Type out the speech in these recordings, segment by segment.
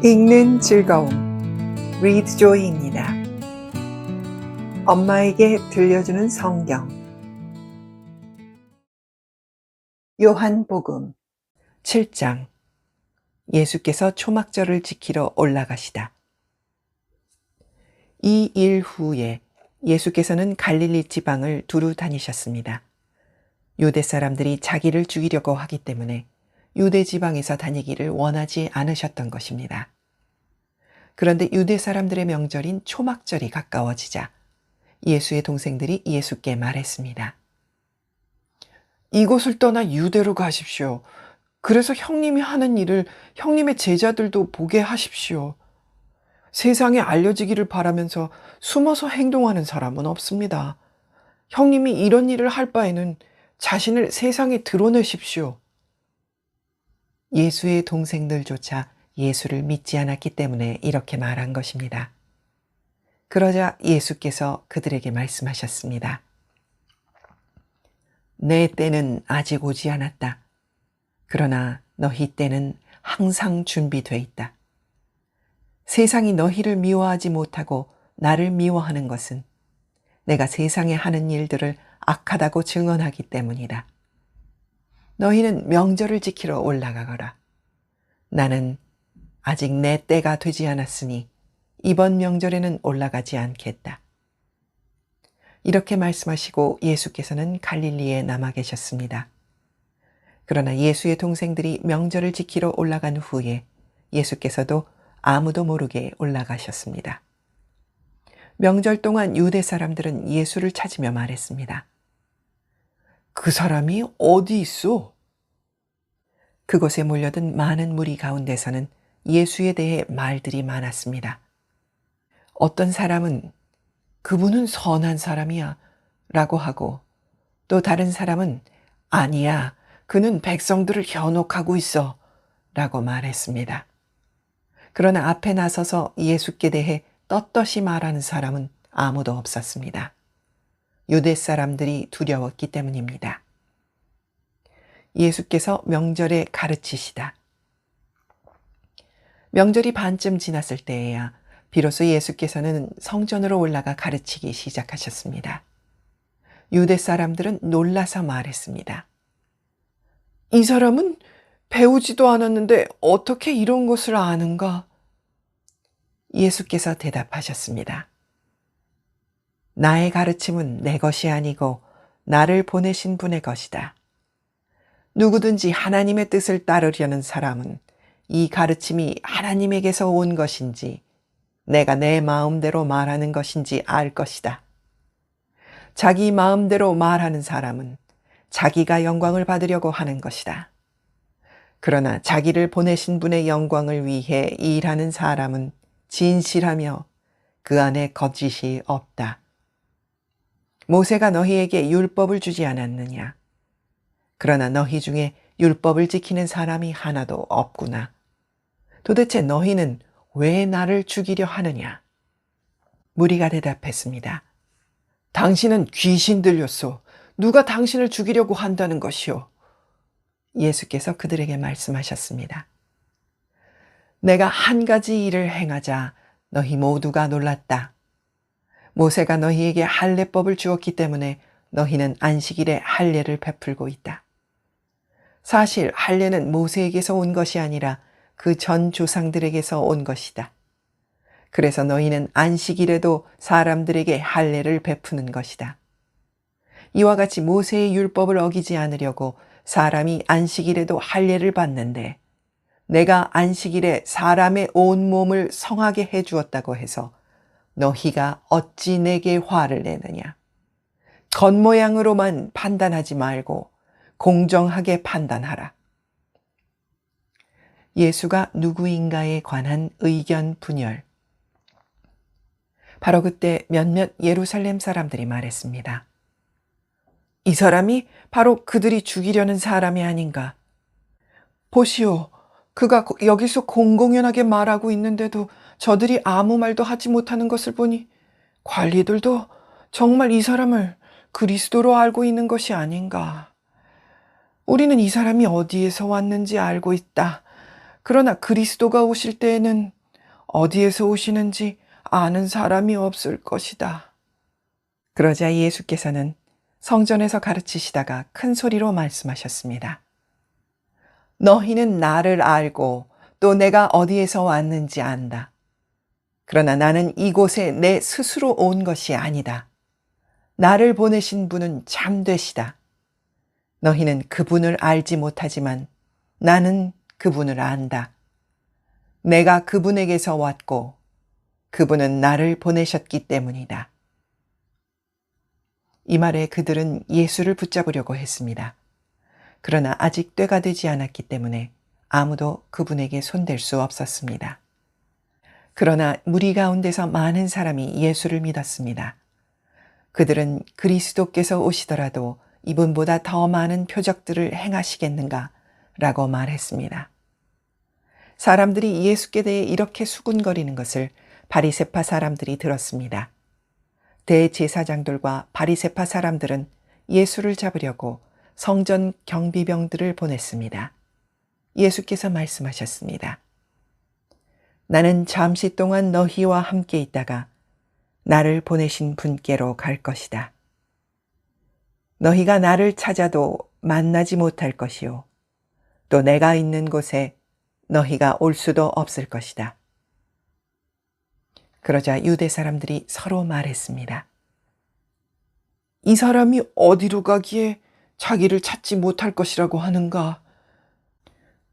읽는 즐거움, Read Joy입니다. 엄마에게 들려주는 성경. 요한복음 7장. 예수께서 초막절을 지키러 올라가시다. 이 일 후에 예수께서는 갈릴리 지방을 두루 다니셨습니다. 유대 사람들이 자기를 죽이려고 하기 때문에 유대 지방에서 다니기를 원하지 않으셨던 것입니다. 그런데 유대 사람들의 명절인 초막절이 가까워지자 예수의 동생들이 예수께 말했습니다. 이곳을 떠나 유대로 가십시오. 그래서 형님이 하는 일을 형님의 제자들도 보게 하십시오. 세상에 알려지기를 바라면서 숨어서 행동하는 사람은 없습니다. 형님이 이런 일을 할 바에는 자신을 세상에 드러내십시오. 예수의 동생들조차 예수를 믿지 않았기 때문에 이렇게 말한 것입니다. 그러자 예수께서 그들에게 말씀하셨습니다. 내 때는 아직 오지 않았다. 그러나 너희 때는 항상 준비돼 있다. 세상이 너희를 미워하지 못하고 나를 미워하는 것은 내가 세상에 하는 일들을 악하다고 증언하기 때문이다. 너희는 명절을 지키러 올라가거라. 나는 아직 내 때가 되지 않았으니 이번 명절에는 올라가지 않겠다. 이렇게 말씀하시고 예수께서는 갈릴리에 남아 계셨습니다. 그러나 예수의 동생들이 명절을 지키러 올라간 후에 예수께서도 아무도 모르게 올라가셨습니다. 명절 동안 유대 사람들은 예수를 찾으며 말했습니다. 그 사람이 어디 있어? 그곳에 몰려든 많은 무리 가운데서는 예수에 대해 말들이 많았습니다. 어떤 사람은 그분은 선한 사람이야 라고 하고, 또 다른 사람은 아니야, 그는 백성들을 현혹하고 있어 라고 말했습니다. 그러나 앞에 나서서 예수께 대해 떳떳이 말하는 사람은 아무도 없었습니다. 유대 사람들이 두려웠기 때문입니다. 예수께서 명절에 가르치시다. 명절이 반쯤 지났을 때에야 비로소 예수께서는 성전으로 올라가 가르치기 시작하셨습니다. 유대 사람들은 놀라서 말했습니다. 이 사람은 배우지도 않았는데 어떻게 이런 것을 아는가? 예수께서 대답하셨습니다. 나의 가르침은 내 것이 아니고 나를 보내신 분의 것이다. 누구든지 하나님의 뜻을 따르려는 사람은 이 가르침이 하나님에게서 온 것인지 내가 내 마음대로 말하는 것인지 알 것이다. 자기 마음대로 말하는 사람은 자기가 영광을 받으려고 하는 것이다. 그러나 자기를 보내신 분의 영광을 위해 일하는 사람은 진실하며 그 안에 거짓이 없다. 모세가 너희에게 율법을 주지 않았느냐? 그러나 너희 중에 율법을 지키는 사람이 하나도 없구나. 도대체 너희는 왜 나를 죽이려 하느냐? 무리가 대답했습니다. 당신은 귀신 들렸소. 누가 당신을 죽이려고 한다는 것이오? 예수께서 그들에게 말씀하셨습니다. 내가 한 가지 일을 행하자 너희 모두가 놀랐다. 모세가 너희에게 할례법을 주었기 때문에 너희는 안식일에 할례를 베풀고 있다. 사실 할례는 모세에게서 온 것이 아니라 그 전 조상들에게서 온 것이다. 그래서 너희는 안식일에도 사람들에게 할례를 베푸는 것이다. 이와 같이 모세의 율법을 어기지 않으려고 사람이 안식일에도 할례를 받는데 내가 안식일에 사람의 온몸을 성하게 해주었다고 해서 너희가 어찌 내게 화를 내느냐. 겉모양으로만 판단하지 말고 공정하게 판단하라. 예수가 누구인가에 관한 의견 분열. 바로 그때 몇몇 예루살렘 사람들이 말했습니다. 이 사람이 바로 그들이 죽이려는 사람이 아닌가. 보시오, 그가 여기서 공공연하게 말하고 있는데도 저들이 아무 말도 하지 못하는 것을 보니 관리들도 정말 이 사람을 그리스도로 알고 있는 것이 아닌가. 우리는 이 사람이 어디에서 왔는지 알고 있다. 그러나 그리스도가 오실 때에는 어디에서 오시는지 아는 사람이 없을 것이다. 그러자 예수께서는 성전에서 가르치시다가 큰 소리로 말씀하셨습니다. 너희는 나를 알고 또 내가 어디에서 왔는지 안다. 그러나 나는 이곳에 내 스스로 온 것이 아니다. 나를 보내신 분은 참되시다. 너희는 그분을 알지 못하지만 나는 그분을 안다. 내가 그분에게서 왔고 그분은 나를 보내셨기 때문이다. 이 말에 그들은 예수를 붙잡으려고 했습니다. 그러나 아직 때가 되지 않았기 때문에 아무도 그분에게 손댈 수 없었습니다. 그러나 무리 가운데서 많은 사람이 예수를 믿었습니다. 그들은 그리스도께서 오시더라도 이분보다 더 많은 표적들을 행하시겠는가? 라고 말했습니다. 사람들이 예수께 대해 이렇게 수군거리는 것을 바리새파 사람들이 들었습니다. 대제사장들과 바리새파 사람들은 예수를 잡으려고 성전 경비병들을 보냈습니다. 예수께서 말씀하셨습니다. 나는 잠시 동안 너희와 함께 있다가 나를 보내신 분께로 갈 것이다. 너희가 나를 찾아도 만나지 못할 것이요. 또 내가 있는 곳에 너희가 올 수도 없을 것이다. 그러자 유대 사람들이 서로 말했습니다. 이 사람이 어디로 가기에 자기를 찾지 못할 것이라고 하는가?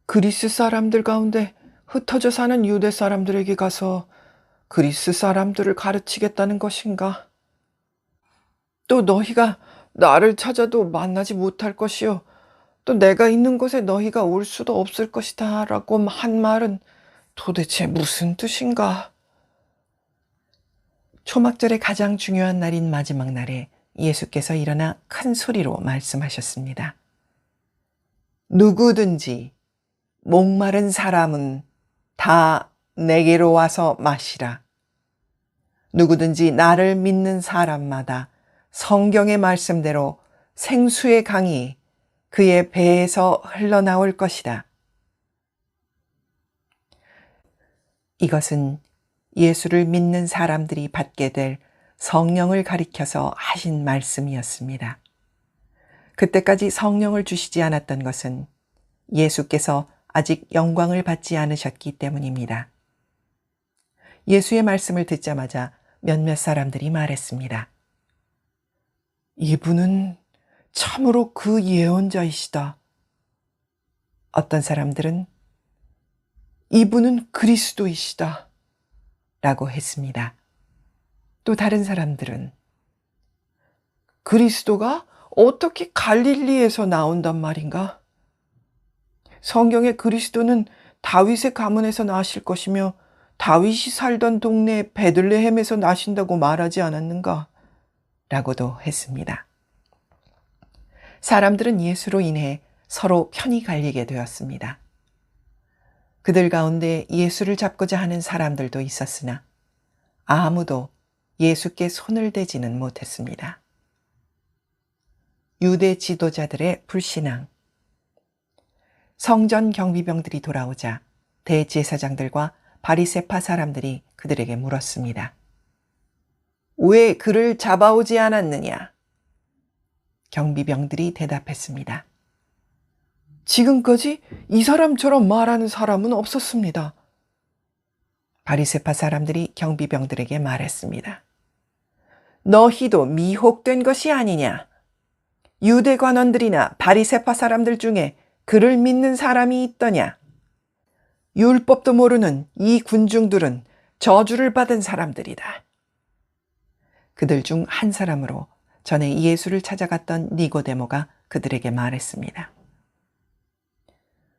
그리스 사람들 가운데 흩어져 사는 유대 사람들에게 가서 그리스 사람들을 가르치겠다는 것인가? 또 너희가 나를 찾아도 만나지 못할 것이요. 또 내가 있는 곳에 너희가 올 수도 없을 것이다 라고 한 말은 도대체 무슨 뜻인가? 초막절의 가장 중요한 날인 마지막 날에 예수께서 일어나 큰 소리로 말씀하셨습니다. 누구든지 목마른 사람은 다 내게로 와서 마시라. 누구든지 나를 믿는 사람마다 성경의 말씀대로 생수의 강이 그의 배에서 흘러나올 것이다. 이것은 예수를 믿는 사람들이 받게 될 성령을 가리켜서 하신 말씀이었습니다. 그때까지 성령을 주시지 않았던 것은 예수께서 아직 영광을 받지 않으셨기 때문입니다. 예수의 말씀을 듣자마자 몇몇 사람들이 말했습니다. 이분은 참으로 그 예언자이시다. 어떤 사람들은 이분은 그리스도이시다. 라고 했습니다. 또 다른 사람들은 그리스도가 어떻게 갈릴리에서 나온단 말인가? 성경의 그리스도는 다윗의 가문에서 나실 것이며 다윗이 살던 동네 베들레헴에서 나신다고 말하지 않았는가? 라고도 했습니다. 사람들은 예수로 인해 서로 편이 갈리게 되었습니다. 그들 가운데 예수를 잡고자 하는 사람들도 있었으나 아무도 예수께 손을 대지는 못했습니다. 유대 지도자들의 불신앙. 성전 경비병들이 돌아오자 대제사장들과 바리새파 사람들이 그들에게 물었습니다. 왜 그를 잡아오지 않았느냐? 경비병들이 대답했습니다. 지금까지 이 사람처럼 말하는 사람은 없었습니다. 바리새파 사람들이 경비병들에게 말했습니다. 너희도 미혹된 것이 아니냐? 유대 관원들이나 바리새파 사람들 중에 그를 믿는 사람이 있더냐? 율법도 모르는 이 군중들은 저주를 받은 사람들이다. 그들 중 한 사람으로 전에 예수를 찾아갔던 니고데모가 그들에게 말했습니다.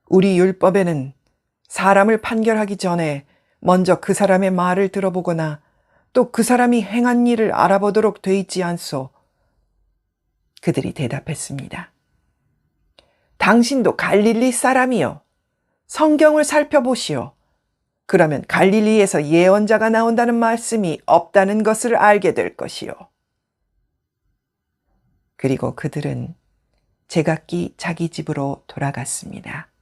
우리 율법에는 사람을 판결하기 전에 먼저 그 사람의 말을 들어보거나 또 그 사람이 행한 일을 알아보도록 돼 있지 않소. 그들이 대답했습니다. 당신도 갈릴리 사람이요. 성경을 살펴보시오. 그러면 갈릴리에서 예언자가 나온다는 말씀이 없다는 것을 알게 될 것이요. 그리고 그들은 제각기 자기 집으로 돌아갔습니다.